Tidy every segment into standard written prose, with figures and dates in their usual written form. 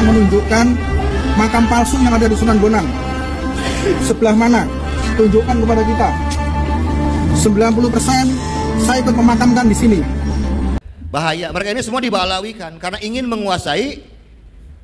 menunjukkan makam palsu yang ada di Sunan Bonang. Sebelah mana? Tunjukkan kepada kita. 90% saya ikut memakamkan di sini. Bahaya, mereka ini semua dibalawikan karena ingin menguasai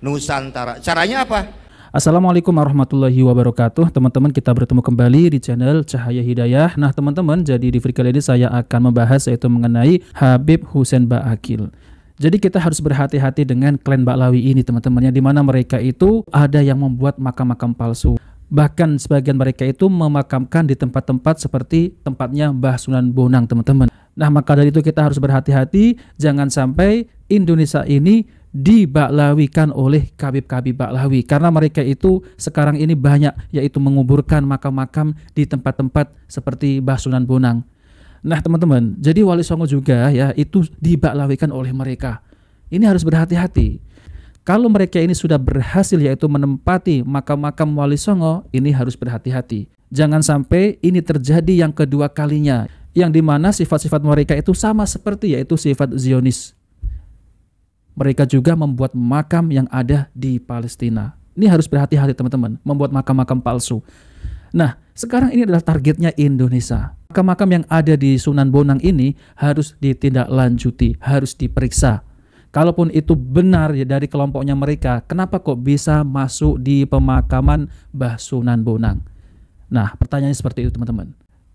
Nusantara. Caranya apa? Assalamualaikum warahmatullahi wabarakatuh. Teman-teman, kita bertemu kembali di channel Cahaya Hidayah. Nah teman-teman, jadi di video kali ini saya akan membahas yaitu mengenai Habib Hussein Ba'aqil. Jadi kita harus berhati-hati dengan klan Ba'lawi ini teman-teman, yang dimana mereka itu ada yang membuat makam-makam palsu. Bahkan sebagian mereka itu memakamkan di tempat-tempat seperti tempatnya Mbah Sunan Bonang teman-teman. Nah maka dari itu kita harus berhati-hati, jangan sampai Indonesia ini diba'lawikan oleh Habib-Habib Ba'lawi, karena mereka itu sekarang ini banyak yaitu menguburkan makam-makam di tempat-tempat seperti Mbah Sunan Bonang. Nah teman-teman, jadi Wali Songo juga ya itu diba'lawikan oleh mereka. Ini harus berhati-hati. Kalau mereka ini sudah berhasil yaitu menempati makam-makam Wali Songo, ini harus berhati-hati. Jangan sampai ini terjadi yang kedua kalinya, yang dimana sifat-sifat mereka itu sama seperti yaitu sifat Zionis. Mereka juga membuat makam yang ada di Palestina. Ini harus berhati-hati teman-teman, membuat makam-makam palsu. Nah, sekarang ini adalah targetnya Indonesia. Makam-makam yang ada di Sunan Bonang ini harus ditindaklanjuti, harus diperiksa. Kalaupun itu benar ya dari kelompoknya mereka, kenapa kok bisa masuk di pemakaman Mbah Sunan Bonang? Nah, pertanyaannya seperti itu teman-teman.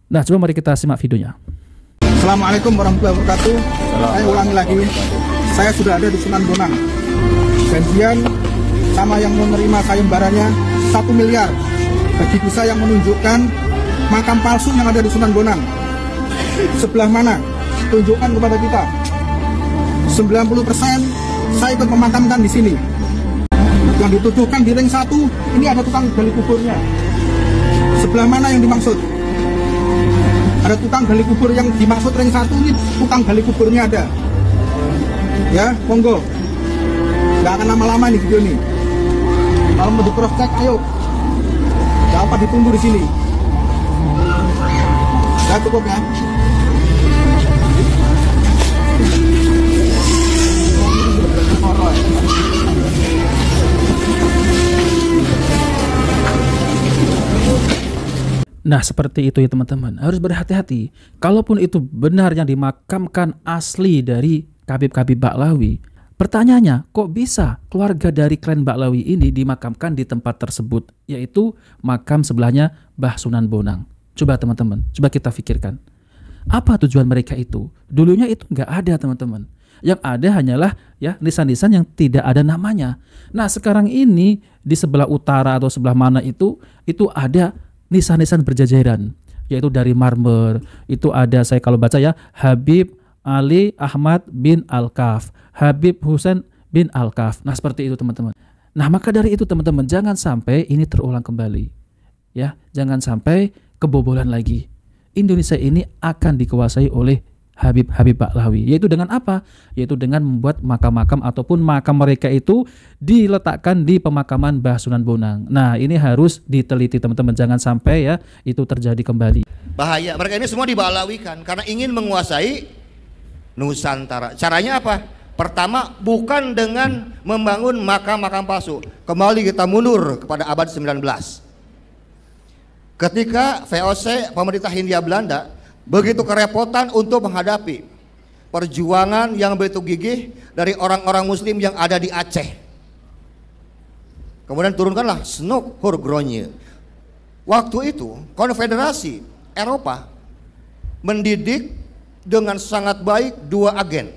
Nah, coba mari kita simak videonya. Assalamualaikum warahmatullahi wabarakatuh. Saya ulangi lagi, saya sudah ada di Sunan Bonang. Janjian sama yang menerima sayembaranya 1 miliar bagi bisa yang menunjukkan makam palsu yang ada di Sunan Bonang. Sebelah mana? Tunjukkan kepada kita. 90% saya ikut memakamkan di sini. Yang dituduhkan di ring 1 ini ada tukang gali kuburnya. Sebelah mana yang dimaksud? Ada tukang gali kubur yang dimaksud ring 1 ini, tukang gali kuburnya ada. Ya, monggo. Gak akan lama-lama nih video ini. Kalau mau di cross check, ayo. Gak apa ditunggu di sini. Ya cukup ya. Nah seperti itu ya teman-teman, harus berhati-hati. Kalaupun itu benar yang dimakamkan asli dari Habib-Habib Ba'lawi, pertanyaannya kok bisa keluarga dari klan Ba'lawi ini dimakamkan di tempat tersebut, yaitu makam sebelahnya Mbah Sunan Bonang. Coba teman-teman, coba kita pikirkan, apa tujuan mereka itu? Dulunya itu nggak ada teman-teman. Yang ada hanyalah ya nisan-nisan yang tidak ada namanya. Nah sekarang ini di sebelah utara atau sebelah mana itu ada nisan-nisan berjajaran, yaitu dari marmer. Itu ada, saya kalau baca ya, Habib Ali Ahmad bin Al-Kaf, Habib Hussein bin Al-Kaf. Nah seperti itu teman-teman. Nah maka dari itu teman-teman, jangan sampai ini terulang kembali. Ya, jangan sampai kebobolan lagi. Indonesia ini akan dikuasai oleh Habib-Habib Ba'lawi. Yaitu dengan apa? Yaitu dengan membuat makam-makam ataupun makam mereka itu diletakkan di pemakaman Mbah Sunan Bonang. Nah ini harus diteliti teman-teman, jangan sampai ya itu terjadi kembali. Bahaya, mereka ini semua dibalawikan karena ingin menguasai Nusantara. Caranya apa? Pertama, bukan dengan membangun makam-makam palsu. Kembali kita mundur kepada abad 19. Ketika VOC, pemerintah Hindia Belanda, begitu kerepotan untuk menghadapi perjuangan yang begitu gigih dari orang-orang muslim yang ada di Aceh. Kemudian turunkanlah Snoek Hurgronje. Waktu itu Konfederasi Eropa mendidik dengan sangat baik 2 agen.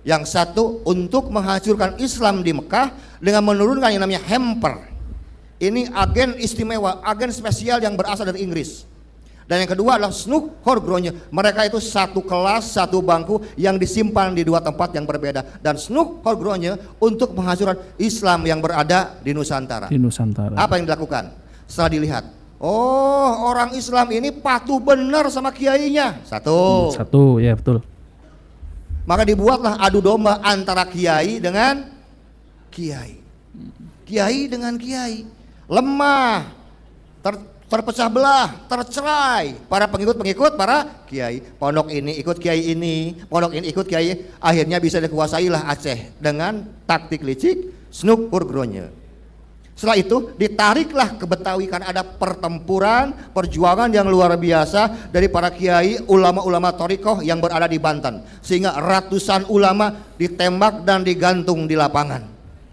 Yang satu untuk menghancurkan Islam di Mekah dengan menurunkan yang namanya Hemper. Ini agen istimewa, agen spesial yang berasal dari Inggris. Dan yang kedua adalah Snoek Hurgronje. Mereka itu satu kelas, satu bangku yang disimpan di 2 tempat yang berbeda. Dan Snoek Hurgronje untuk menghancurkan Islam yang berada di Nusantara. Di Nusantara. Apa yang dilakukan? Setelah dilihat, oh orang Islam ini patuh benar sama kiainya. Satu, ya betul. Maka dibuatlah adu domba antara kiai dengan kiai. Kiai dengan kiai. Lemah, terpecah belah, tercerai para pengikut-pengikut para kiai. Pondok ini ikut kiai ini, pondok ini ikut kiai. Akhirnya bisa dikuasailah Aceh dengan taktik licik Snuk Hurgronje. Setelah itu ditariklah ke Betawi karena ada pertempuran, perjuangan yang luar biasa dari para kiai, ulama-ulama thariqah yang berada di Banten, sehingga ratusan ulama ditembak dan digantung di lapangan.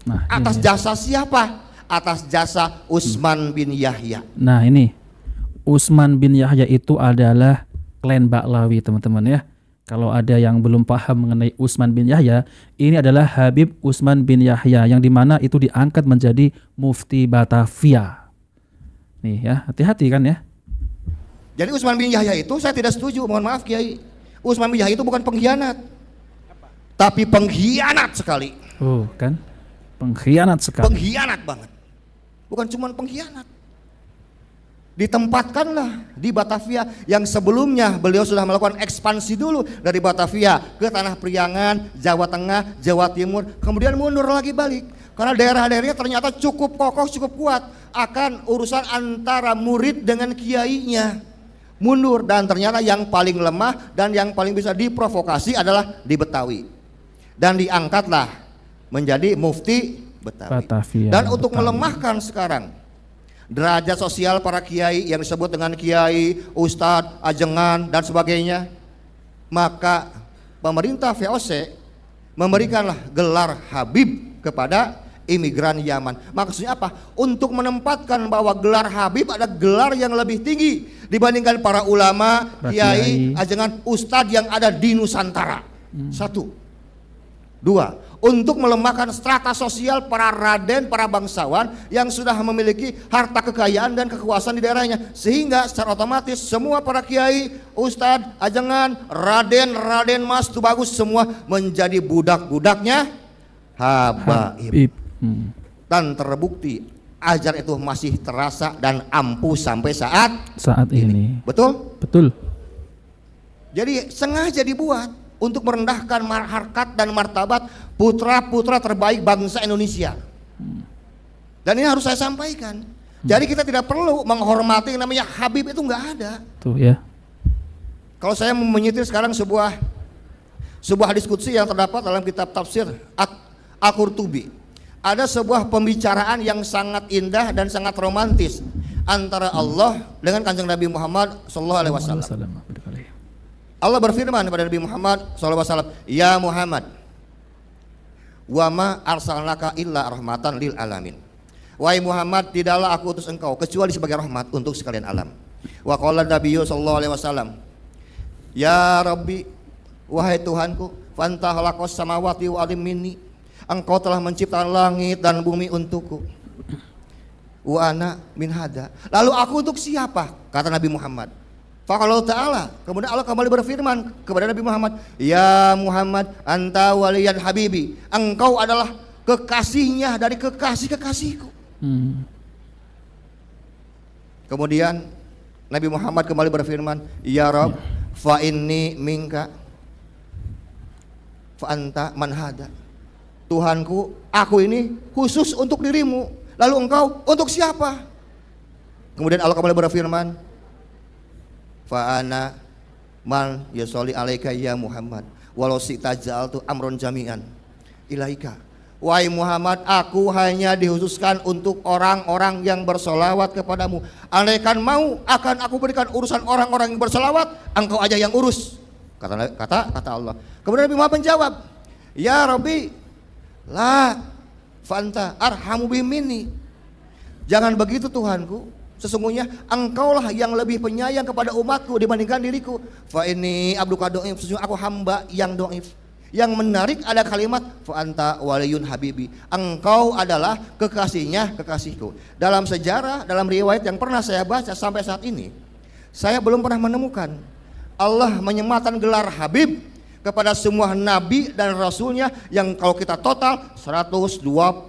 Nah, atas ini. jasa siapa? Atas jasa Utsman bin Yahya. Nah ini Utsman bin Yahya itu adalah klan Ba'lawi, teman-teman ya. Kalau ada yang belum paham mengenai Utsman bin Yahya, ini adalah Habib Utsman bin Yahya yang dimana itu diangkat menjadi mufti Batavia. Nih ya, hati-hati kan ya. Jadi Utsman bin Yahya itu saya tidak setuju, mohon maaf Kiai. Utsman bin Yahya itu bukan pengkhianat, tapi pengkhianat sekali. Oh kan, pengkhianat sekali. Pengkhianat banget. Bukan cuma pengkhianat. Ditempatkanlah di Batavia yang sebelumnya beliau sudah melakukan ekspansi dulu dari Batavia ke Tanah Priangan, Jawa Tengah, Jawa Timur, kemudian mundur lagi balik karena daerah-daerahnya ternyata cukup kokoh, cukup kuat akan urusan antara murid dengan kiainya. Mundur, dan ternyata yang paling lemah dan yang paling bisa diprovokasi adalah di Betawi, dan diangkatlah menjadi mufti Betawi. Dan untuk melemahkan sekarang derajat sosial para kiai yang disebut dengan kiai, ustadz, ajengan dan sebagainya, maka pemerintah VOC memberikanlah gelar Habib kepada imigran Yaman. Maksudnya apa? Untuk menempatkan bahwa gelar Habib ada gelar yang lebih tinggi dibandingkan para ulama, kiai, ajengan, ustadz yang ada di Nusantara. Satu. Dua, untuk melemahkan strata sosial para raden, para bangsawan yang sudah memiliki harta kekayaan dan kekuasaan di daerahnya, sehingga secara otomatis semua para kiai, ustadz, ajengan, raden mas itu bagus semua menjadi budak-budaknya Habaib. Dan terbukti ajar itu masih terasa dan ampuh sampai saat ini. Betul? Betul. Jadi sengaja dibuat untuk merendahkan harkat dan martabat putra-putra terbaik bangsa Indonesia. Dan ini harus saya sampaikan. Jadi kita tidak perlu menghormati yang namanya Habib, itu nggak ada. Tuh ya. Kalau saya menyitir sekarang sebuah diskusi yang terdapat dalam kitab tafsir Al-Qurtubi, ada sebuah pembicaraan yang sangat indah dan sangat romantis antara Allah dengan Kanjeng Nabi Muhammad SAW. Allah berfirman kepada Nabi Muhammad SAW, ya Muhammad, wa ma arsalnaka illa rahmatan lil alamin. Wahai Muhammad, tidaklah aku utus engkau kecuali sebagai rahmat untuk sekalian alam. Wa qala Nabiyyu sallallahu alaihi wasallam, ya Rabbi, wahai Tuhanku, fanta khalaqas samawati wa alim minni, engkau telah menciptakan langit dan bumi untukku. Wa ana min hada, lalu aku untuk siapa? Kata Nabi Muhammad. Faqala ta'ala, kemudian Allah kembali berfirman kepada Nabi Muhammad, ya Muhammad, anta waliyan habibi, engkau adalah kekasihnya dari kekasih-kekasihku. Kemudian Nabi Muhammad kembali berfirman, ya Rabb, fa inni minka fa anta man hada. Tuhanku, aku ini khusus untuk dirimu, lalu engkau untuk siapa? Kemudian Allah kembali berfirman, fa ana man yusholli alaika ya Muhammad walau sita ja'altu amron jami'an ilaika. Wahai Muhammad, aku hanya dikhususkan untuk orang-orang yang bersolawat kepadamu. Andaikan mau, akan aku berikan urusan orang-orang yang bersolawat, engkau aja yang urus. Kata Allah. Kemudian Nabi Muhammad menjawab, ya Rabbi, la fanta arhamu bimini. Jangan begitu Tuhanku, sesungguhnya engkaulah yang lebih penyayang kepada umatku dibandingkan diriku. Fa ini abduka do'if, sesungguhnya aku hamba yang do'if. Yang menarik ada kalimat fa anta waliyun habibi, engkau adalah kekasihnya kekasihku. Dalam sejarah, dalam riwayat yang pernah saya baca sampai saat ini, saya belum pernah menemukan Allah menyematkan gelar Habib kepada semua nabi dan rasulnya yang kalau kita total 124.315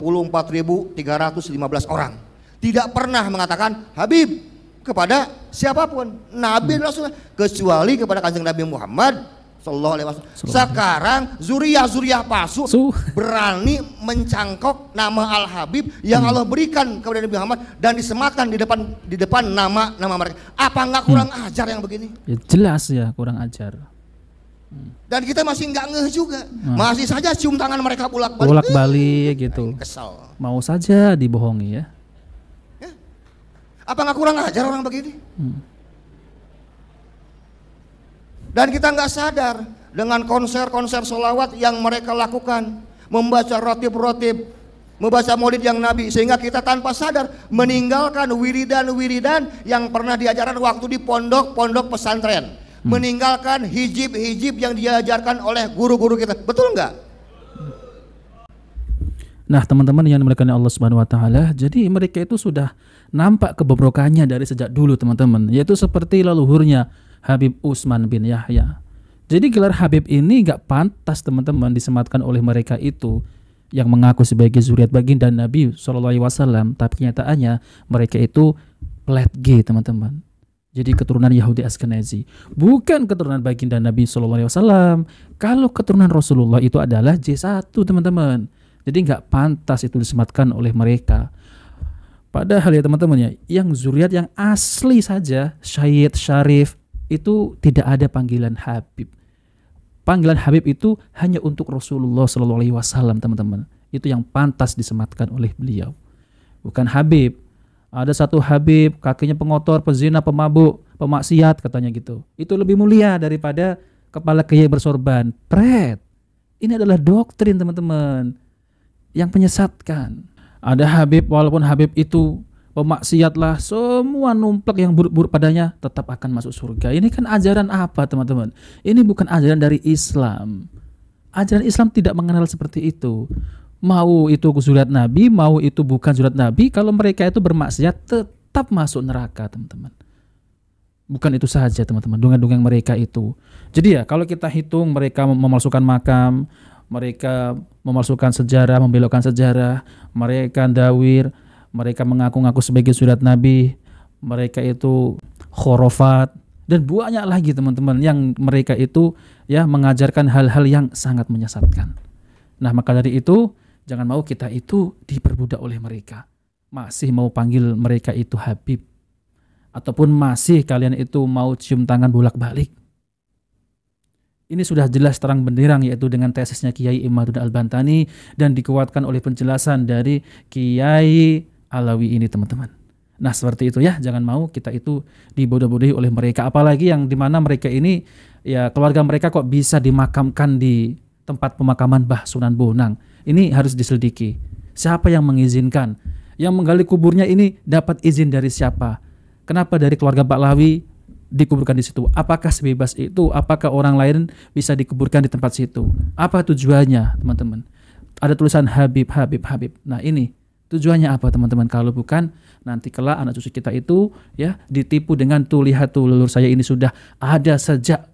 orang. Tidak pernah mengatakan Habib kepada siapapun, nabi dan rasul, kecuali kepada Kanjeng Nabi Muhammad Sallallahu Alaihi Wasallam. Sekarang zuriyah palsu berani mencangkok nama Al Habib yang Allah berikan kepada Nabi Muhammad dan disematkan di depan nama mereka. Apa nggak kurang ajar yang begini? Ya, jelas ya kurang ajar. Dan kita masih nggak ngeh juga, masih saja cium tangan mereka bolak-balik. Bolak-balik gitu. Kesal. Mau saja dibohongi ya. Apa nggak kurang ajar orang begini? Dan kita nggak sadar dengan konser-konser sholawat yang mereka lakukan, membaca rotib-rotib, membaca maulid yang Nabi, sehingga kita tanpa sadar meninggalkan wiridan-wiridan yang pernah diajarkan waktu di pondok-pondok pesantren, meninggalkan hijib-hijib yang diajarkan oleh guru-guru kita. Betul nggak? Nah, teman-teman yang dimuliakan Allah Subhanahu wa taala, jadi mereka itu sudah nampak kebobrokannya dari sejak dulu, teman-teman, yaitu seperti leluhurnya Habib Utsman bin Yahya. Jadi gelar Habib ini gak pantas, teman-teman, disematkan oleh mereka itu yang mengaku sebagai zuriat baginda Nabi SAW, tapi kenyataannya mereka itu plat G, teman-teman. Jadi keturunan Yahudi Ashkenazi, bukan keturunan baginda Nabi SAW. Kalau keturunan Rasulullah itu adalah J1, teman-teman. Jadi nggak pantas itu disematkan oleh mereka. Padahal ya teman-teman ya, yang zuriat yang asli saja, Syed, Syarif, itu tidak ada panggilan Habib. Panggilan Habib itu hanya untuk Rasulullah SAW, teman-teman. Itu yang pantas disematkan oleh beliau, bukan Habib. Ada satu Habib, kakinya pengotor, pezina, pemabuk, pemaksiat, katanya gitu. Itu lebih mulia daripada kepala kiai bersorban. Pret. Ini adalah doktrin, teman-teman, yang menyesatkan. Ada Habib, walaupun Habib itu pemaksiat lah, semua numplak yang buruk-buruk padanya tetap akan masuk surga. Ini kan ajaran apa, teman-teman? Ini bukan ajaran dari Islam. Ajaran Islam tidak mengenal seperti itu. Mau itu zuriat Nabi, mau itu bukan zuriat Nabi, kalau mereka itu bermaksiat tetap masuk neraka, teman-teman. Bukan itu saja, teman-teman, dongeng-dongeng mereka itu. Jadi ya, kalau kita hitung mereka memalsukan makam, mereka memalsukan sejarah, membelokkan sejarah, mereka dawir, mereka mengaku-ngaku sebagai zuriat Nabi, mereka itu khurafat, dan banyak lagi, teman-teman, yang mereka itu ya mengajarkan hal-hal yang sangat menyesatkan. Nah, maka dari itu jangan mau kita itu diperbudak oleh mereka. Masih mau panggil mereka itu Habib, ataupun masih kalian itu mau cium tangan bolak-balik. Ini sudah jelas terang benderang, yaitu dengan tesisnya Kiai Imaduddin Al-Bantani dan dikuatkan oleh penjelasan dari Kiai Alawi ini, teman-teman. Nah, seperti itu ya, jangan mau kita itu dibodoh-bodohi oleh mereka, apalagi yang dimana mereka ini ya keluarga mereka kok bisa dimakamkan di tempat pemakaman Mbah Sunan Bonang. Ini harus diselidiki. Siapa yang mengizinkan? Yang menggali kuburnya ini dapat izin dari siapa? Kenapa dari keluarga Baklawi dikuburkan di situ? Apakah sebebas itu? Apakah orang lain bisa dikuburkan di tempat situ? Apa tujuannya, teman-teman? Ada tulisan Habib, Habib, Habib. Nah, ini tujuannya apa, teman-teman? Kalau bukan nanti kelak anak cucu kita itu ya ditipu dengan tuh, lihat tuh, leluhur saya ini sudah ada sejak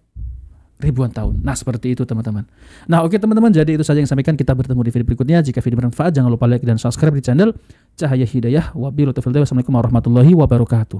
ribuan tahun. Nah, seperti itu, teman-teman. Nah, oke, teman-teman, jadi itu saja yang sampaikan. Kita bertemu di video berikutnya. Jika video bermanfaat, jangan lupa like dan subscribe di channel Cahaya Hidayah. Wabillahi taufiq. Wassalamualaikum warahmatullahi wabarakatuh.